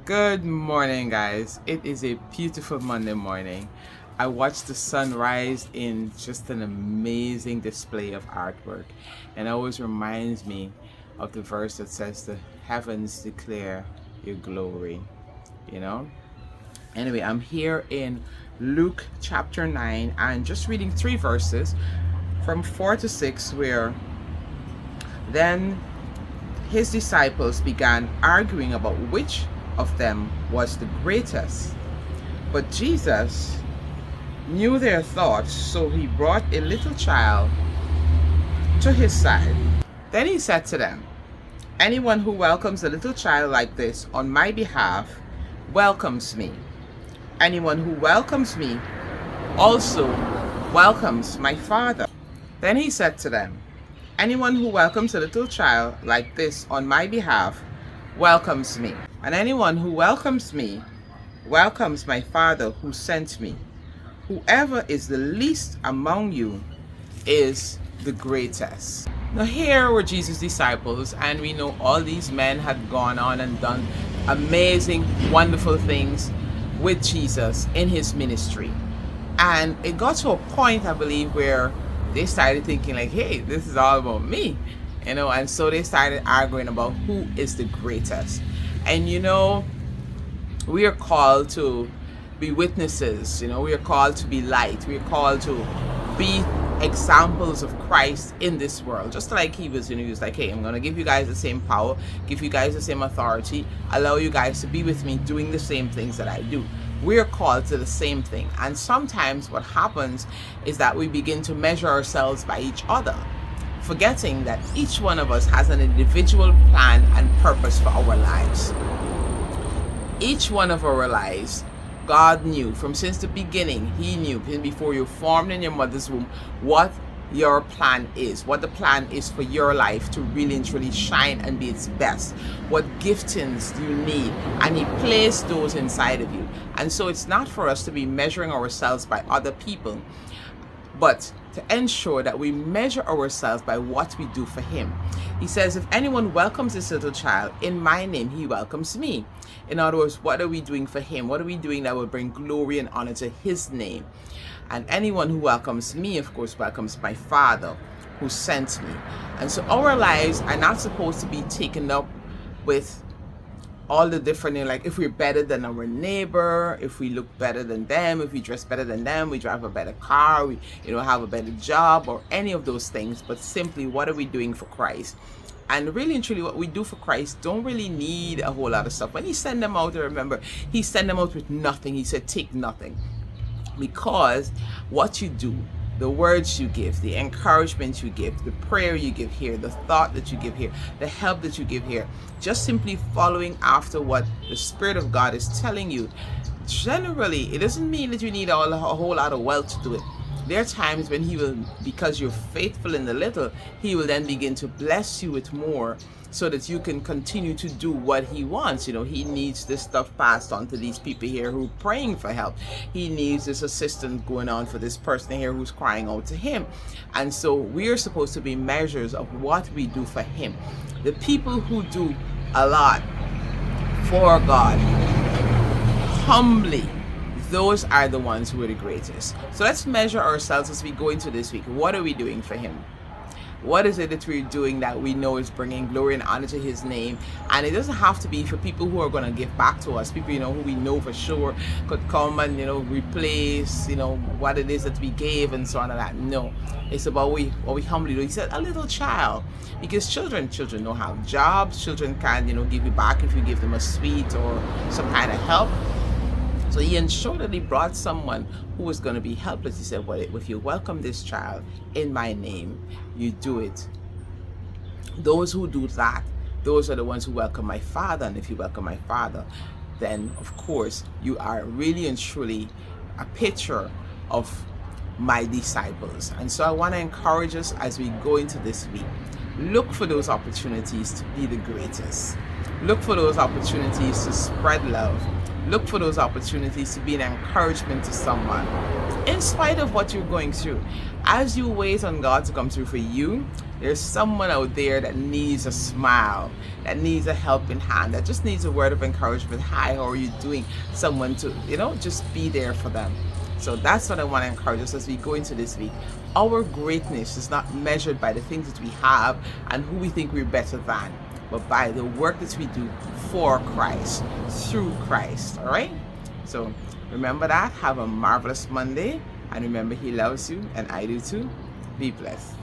Good morning, guys. It is a beautiful Monday morning. I watched the sun rise in just an amazing display of artwork, and it always reminds me of the verse that says, "The heavens declare your glory." You know? Anyway, I'm here in Luke chapter 9 and just reading three verses from 4 to 6, where then his disciples began arguing about which of them was the greatest. But Jesus knew their thoughts, so he brought a little child to his side. Then he said to them, "Anyone who welcomes a little child like this on my behalf welcomes me. Anyone who welcomes me also welcomes my Father." Then he said to them, "Anyone who welcomes a little child like this on my behalf welcomes me. And anyone who welcomes me welcomes my Father who sent me. Whoever is the least among you is the greatest." Now here were Jesus' disciples, and we know all these men had gone on and done amazing, wonderful things with Jesus in his ministry. And it got to a point, I believe, where they started thinking like, hey, this is all about me. And so they started arguing about who is the greatest. And we are called to be witnesses. We are called to be light. We are called to be examples of Christ in this world. Just like he was, he was like, hey, I'm going to give you guys the same power, give you guys the same authority, allow you guys to be with me doing the same things that I do. We're called to the same thing. And sometimes what happens is that we begin to measure ourselves by each other, forgetting that each one of us has an individual plan and purpose for our lives. Each one of our lives, God knew from since the beginning. He knew before you formed in your mother's womb what your plan is, what the plan is for your life to really and truly shine and be its best, what giftings you need, and he placed those inside of you. And so it's not for us to be measuring ourselves by other people, but to ensure that we measure ourselves by what we do for him. He says, if anyone welcomes this little child in my name, he welcomes me. In other words, what are we doing for him? What are we doing that will bring glory and honor to his name? And anyone who welcomes me, of course, welcomes my Father who sent me. And so our lives are not supposed to be taken up with all the different, like if we're better than our neighbor, if we look better than them, if we dress better than them, we drive a better car, we have a better job, or any of those things, but simply what are we doing for Christ? And really and truly what we do for Christ don't really need a whole lot of stuff. When he sent them out, remember, he sent them out with nothing. He said, take nothing. Because what you do, the words you give, the encouragement you give, the prayer you give here, the thought that you give here, the help that you give here, just simply following after what the Spirit of God is telling you, generally, it doesn't mean that you need a whole lot of wealth to do it. There are times when he will, because you're faithful in the little, he will then begin to bless you with more so that you can continue to do what he wants. He needs this stuff passed on to these people here who are praying for help. He needs this assistance going on for this person here who's crying out to him. And so we are supposed to be measures of what we do for him. The people who do a lot for God, humbly, those are the ones who are the greatest. So let's measure ourselves as we go into this week. What are we doing for him? What is it that we're doing that we know is bringing glory and honor to his name? And it doesn't have to be for people who are going to give back to us. People, who we know for sure could come and, replace, what it is that we gave and so on and that. No, it's about what we humbly do. He said, a little child. Because children don't have jobs. Children can, give you back if you give them a sweet or some kind of help. So he ensured that he brought someone who was going to be helpless. He said, well, if you welcome this child in my name, you do it. Those who do that, those are the ones who welcome my Father. And if you welcome my Father, then of course you are really and truly a picture of my disciples. And so I want to encourage us as we go into this week, look for those opportunities to be the greatest. Look for those opportunities to spread love. Look for those opportunities to be an encouragement to someone in spite of what you're going through. as you wait on God to come through for you, there's someone out there that needs a smile, that needs a helping hand, that just needs a word of encouragement. Hi, how are you doing? Someone to, just be there for them. So that's what I want to encourage us as we go into this week. Our greatness is not measured by the things that we have and who we think we're better than, but by the work that we do for Christ, through Christ. All right? So remember that. Have a marvelous Monday. And remember, He loves you, and I do too. Be blessed.